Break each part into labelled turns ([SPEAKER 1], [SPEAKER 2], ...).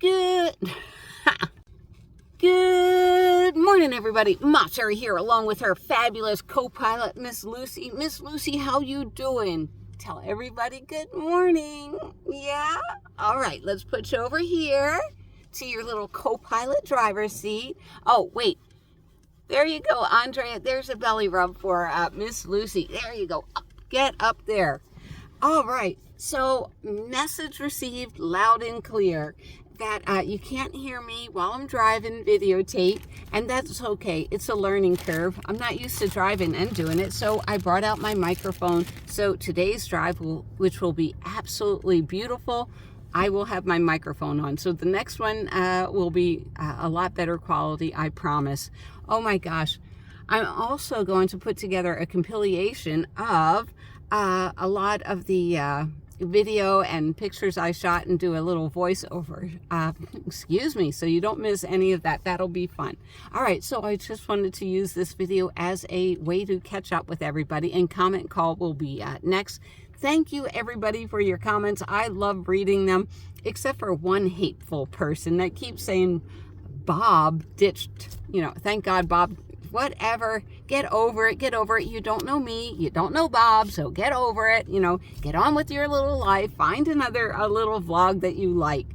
[SPEAKER 1] Good Good morning, everybody. Mosseri here, along with her fabulous co-pilot, Miss Lucy. Miss Lucy, how you doing? Tell everybody good morning. Yeah? All right, let's put you over here to your little co-pilot driver's seat. Oh, wait. There you go, Andrea. There's a belly rub for Miss Lucy. There you go. Get up there. All right. So, message received loud and clear that you can't hear me while I'm driving videotape, and that's okay. It's a learning curve. I'm not used to driving and doing it, so I brought out my microphone. So today's drive, which will be absolutely beautiful, I will have my microphone on. So the next one will be a lot better quality, I promise. Oh my gosh. I'm also going to put together a compilation of a lot of the video and pictures I shot and do a little voiceover. Excuse me, so you don't miss any of that. That'll be fun. All right, so I just wanted to use this video as a way to catch up with everybody, and comment call will be next. Thank you, everybody, for your comments. I love reading them, except for one hateful person that keeps saying Bob ditched, thank God Bob, whatever, get over it, you don't know me, you don't know Bob, so get over it, get on with your little life, find a little vlog that you like.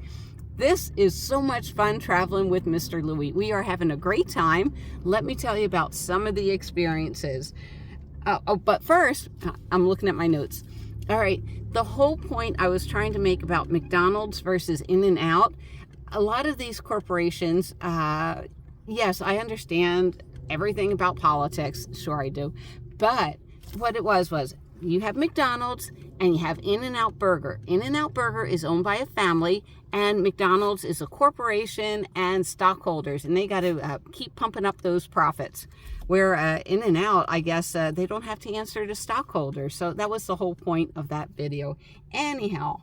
[SPEAKER 1] This is so much fun traveling with Mr. Louie. We are having a great time. Let me tell you about some of the experiences. But first, I'm looking at my notes. All right, the whole point I was trying to make about McDonald's versus In-N-Out, a lot of these corporations, yes, I understand everything about politics. Sure I do. But what it was you have McDonald's and you have In-N-Out Burger. In-N-Out Burger is owned by a family, and McDonald's is a corporation and stockholders, and they got to keep pumping up those profits. Where In-N-Out, I guess, they don't have to answer to stockholders. So that was the whole point of that video. Anyhow,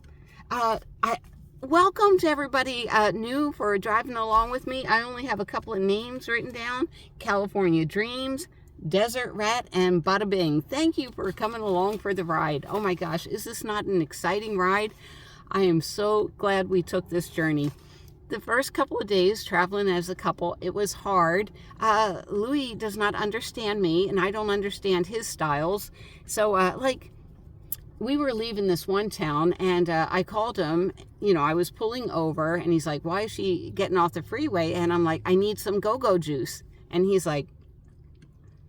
[SPEAKER 1] welcome to everybody new for driving along with me. I only have a couple of names written down: California Dreams, Desert Rat, and Bada Bing. Thank you for coming along for the ride. Oh my gosh, is this not an exciting ride? I am so glad we took this journey. The first couple of days traveling as a couple, it was hard. Louis does not understand me, and I don't understand his styles. So, we were leaving this one town, and I called him. I was pulling over, and he's like, why is she getting off the freeway? And I'm like, I need some go-go juice. And he's like,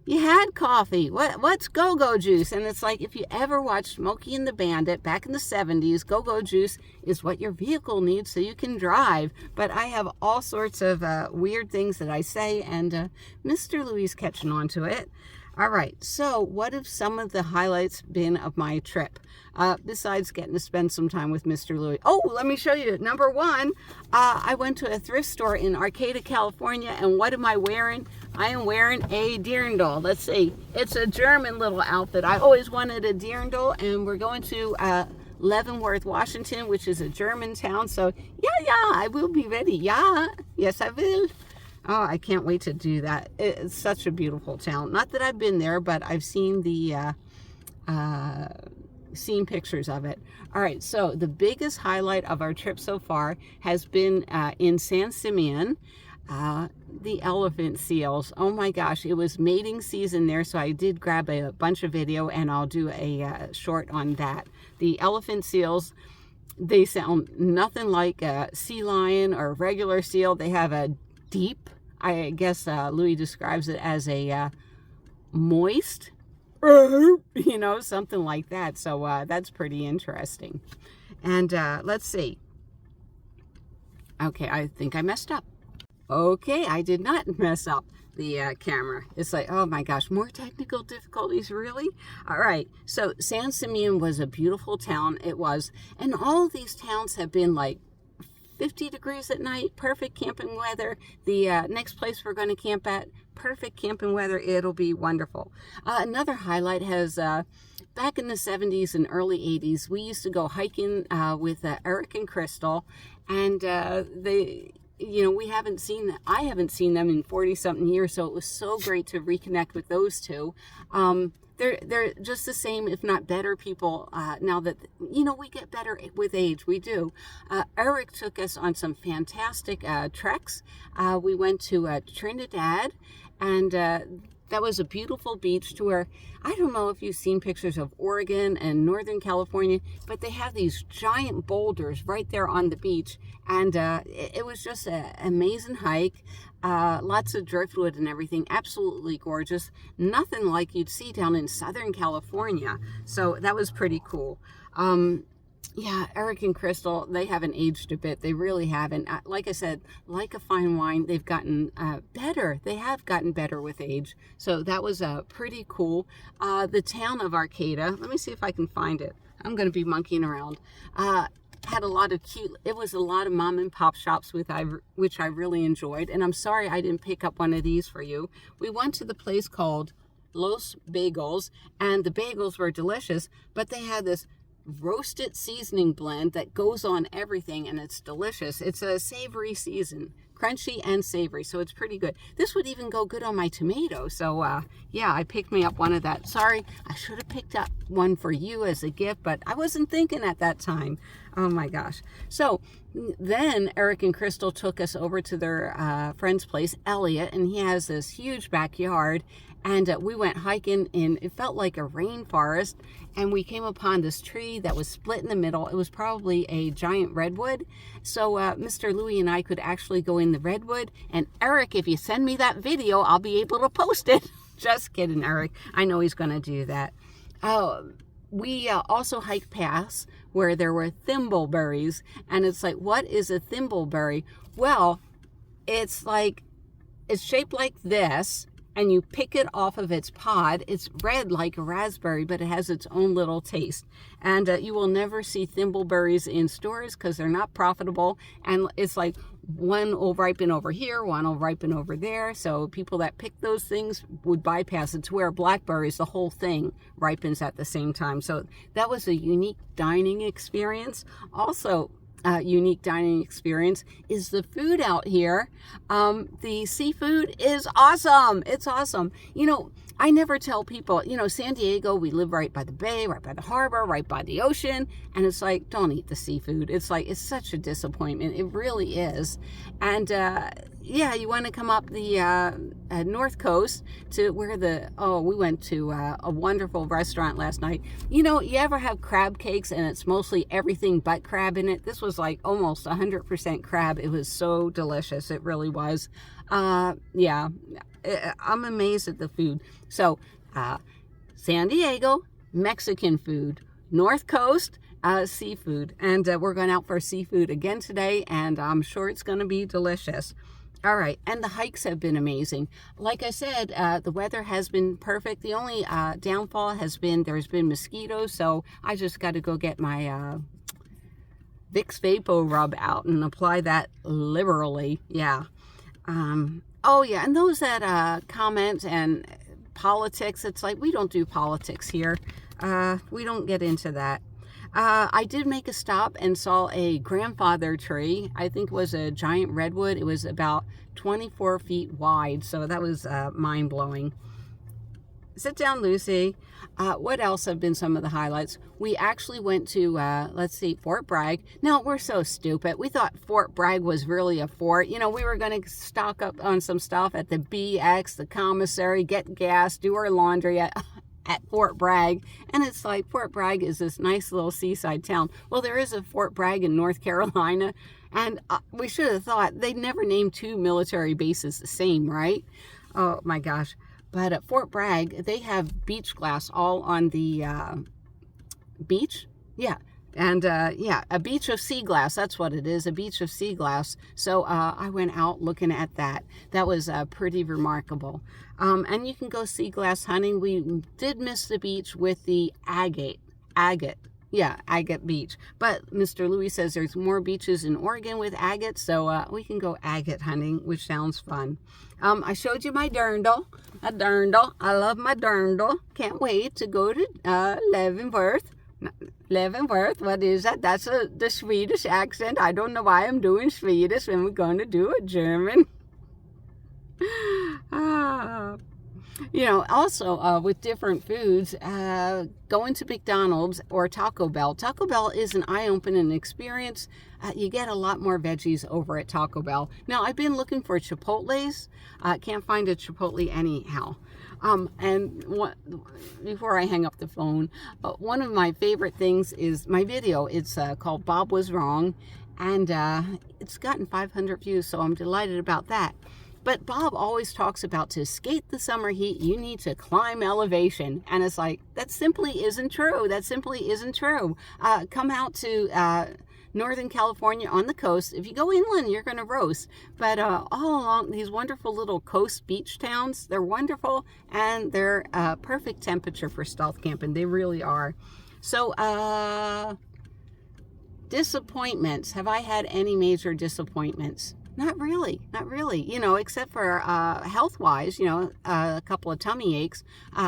[SPEAKER 1] you had coffee. What's go-go juice? And it's like, if you ever watched Smokey and the Bandit back in the 70s, go-go juice is what your vehicle needs so you can drive. But I have all sorts of weird things that I say, and Mr. Louis is catching on to it. All right, so what have some of the highlights been of my trip, besides getting to spend some time with Mr. Louis? Oh, let me show you. Number one, I went to a thrift store in Arcata, California, and what am I wearing? I am wearing a dirndl. Let's see. It's a German little outfit. I always wanted a dirndl, and we're going to Leavenworth, Washington, which is a German town. So, yeah, I will be ready. Yeah, yes, I will. Oh, I can't wait to do that. It's such a beautiful town. Not that I've been there, but I've seen seen pictures of it. All right, so the biggest highlight of our trip so far has been in San Simeon, the elephant seals. Oh my gosh, it was mating season there, so I did grab a bunch of video, and I'll do a short on that. The elephant seals, they sound nothing like a sea lion or a regular seal. They have a deep, I guess Louis describes it as a moist, something like that. So that's pretty interesting. And let's see. Okay, I think I messed up. Okay, I did not mess up the camera. It's like, oh my gosh, more technical difficulties, really? All right, so San Simeon was a beautiful town. It was, and all of these towns have been like 50 degrees at night, perfect camping weather. The next place we're going to camp at, perfect camping weather. It'll be wonderful. Another highlight has, back in the 70s and early 80s, we used to go hiking with Eric and Crystal, and we haven't seen them. I haven't seen them in 40-something years, so it was so great to reconnect with those two. they're just the same, if not better people, now that, you know, we get better with age. We do. Eric took us on some fantastic treks. We went to Trinidad, and that was a beautiful beach to where, I don't know if you've seen pictures of Oregon and Northern California, but they have these giant boulders right there on the beach. And it was just an amazing hike. Lots of driftwood and everything. Absolutely gorgeous. Nothing like you'd see down in Southern California. So that was pretty cool. Yeah, Eric and Crystal, they haven't aged a bit. They really haven't. Like I said, like a fine wine, they've gotten better. They have gotten better with age. So that was pretty cool. The town of Arcata, let me see if I can find it. I'm going to be monkeying around. Had a lot of it was a lot of mom and pop shops which I really enjoyed. And I'm sorry I didn't pick up one of these for you. We went to the place called Los Bagels, and the bagels were delicious, but they had this roasted seasoning blend that goes on everything, and it's delicious. It's a savory season, crunchy and savory, so it's pretty good. This would even go good on my tomato. So yeah, I picked me up one of that. Sorry, I should have picked up one for you as a gift, but I wasn't thinking at that time. Oh my gosh. So then Eric and Crystal took us over to their friend's place, Elliot, and he has this huge backyard. And we went hiking in, it felt like a rainforest, and we came upon this tree that was split in the middle. It was probably a giant redwood. So Mr. Louie and I could actually go in the redwood. And Eric, if you send me that video, I'll be able to post it. Just kidding, Eric. I know he's going to do that. We also hiked past where there were thimbleberries. And it's like, what is a thimbleberry? Well, it's shaped like this, and you pick it off of its pod. It's red like a raspberry, but it has its own little taste. And you will never see thimbleberries in stores because they're not profitable. And it's like one will ripen over here, one will ripen over there. So people that pick those things would bypass it, to where blackberries, the whole thing ripens at the same time. So that was a unique dining experience. Also, unique dining experience is the food out here. The seafood is awesome. It's awesome. You know, I never tell people, you know, San Diego, we live right by the bay, right by the harbor, right by the ocean. And it's like, don't eat the seafood. It's like, it's such a disappointment. It really is. And yeah, you want to come up the North Coast to where we went to a wonderful restaurant last night. You know, you ever have crab cakes and it's mostly everything but crab in it? This was like almost 100% crab. It was so delicious. It really was. Yeah, I'm amazed at the food. So, San Diego, Mexican food. North Coast, seafood. And we're going out for seafood again today, and I'm sure it's going to be delicious. All right, and the hikes have been amazing. Like I said, the weather has been perfect. The only downfall has been there's been mosquitoes, so I just got to go get my Vicks Vapo Rub out and apply that liberally. Yeah. Oh, yeah, and those that comment and politics, it's like, we don't do politics here. We don't get into that. I did make a stop and saw a grandfather tree. I think it was a giant redwood. It was about 24 feet wide, so that was mind-blowing. Sit down, Lucy. What else have been some of the highlights? We actually went to, let's see, Fort Bragg. Now, we're so stupid. We thought Fort Bragg was really a fort. You know, we were going to stock up on some stuff at the BX, the commissary, get gas, do our laundry at Fort Bragg. And it's like, Fort Bragg is this nice little seaside town. Well, there is a Fort Bragg in North Carolina. And we should have thought they'd never named two military bases the same, right? Oh, my gosh. But at Fort Bragg, they have beach glass all on the beach. Yeah. And yeah, a beach of sea glass. That's what it is, a beach of sea glass. So I went out looking at that. That was pretty remarkable. And you can go sea glass hunting. We did miss the beach with the agate. Yeah, agate beach. But Mr. Louie says there's more beaches in Oregon with agate, so we can go agate hunting, which sounds fun. I showed you my dirndl. A dirndl. I love my dirndl. Can't wait to go to Leavenworth. Leavenworth, what is that? That's the Swedish accent. I don't know why I'm doing Swedish when we're going to do a German. You know, also with different foods, going to McDonald's or Taco Bell. Taco Bell is an eye-opening experience. You get a lot more veggies over at Taco Bell. Now, I've been looking for Chipotle's. Can't find a Chipotle anyhow. Before I hang up the phone, one of my favorite things is my video. It's called Bob Was Wrong, and it's gotten 500 views, so I'm delighted about that. But Bob always talks about to escape the summer heat, you need to climb elevation. And it's like, that simply isn't true. That simply isn't true. Come out to Northern California on the coast. If you go inland, you're going to roast. But all along these wonderful little coast beach towns, they're wonderful, and they're perfect temperature for stealth camping. They really are. So, disappointments. Have I had any major disappointments? Not really, not really, you know, except for health-wise, you know, a couple of tummy aches.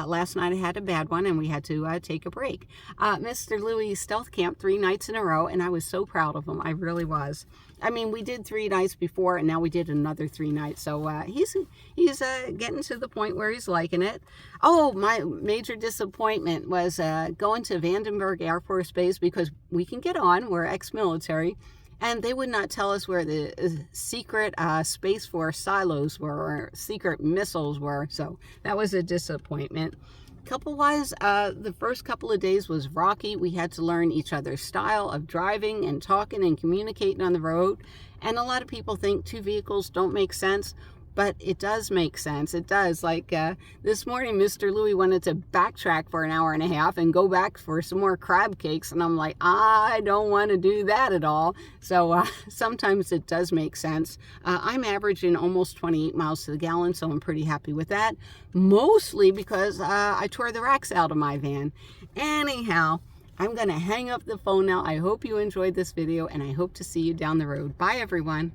[SPEAKER 1] Last night I had a bad one and we had to take a break. Mr. Louis stealth camped 3 nights in a row, and I was so proud of him. I really was. I mean, we did 3 nights before, and now we did another 3 nights. So he's getting to the point where he's liking it. Oh, my major disappointment was going to Vandenberg Air Force Base, because we can get on. We're ex-military. And they would not tell us where the secret Space Force silos were, or secret missiles were. So that was a disappointment. Couple-wise, the first couple of days was rocky. We had to learn each other's style of driving and talking and communicating on the road. And a lot of people think 2 vehicles don't make sense. But it does make sense. It does. Like this morning, Mr. Louis wanted to backtrack for an hour and a half and go back for some more crab cakes. And I'm like, I don't want to do that at all. So sometimes it does make sense. I'm averaging almost 28 miles to the gallon, so I'm pretty happy with that. Mostly because I tore the racks out of my van. Anyhow, I'm going to hang up the phone now. I hope you enjoyed this video, and I hope to see you down the road. Bye, everyone.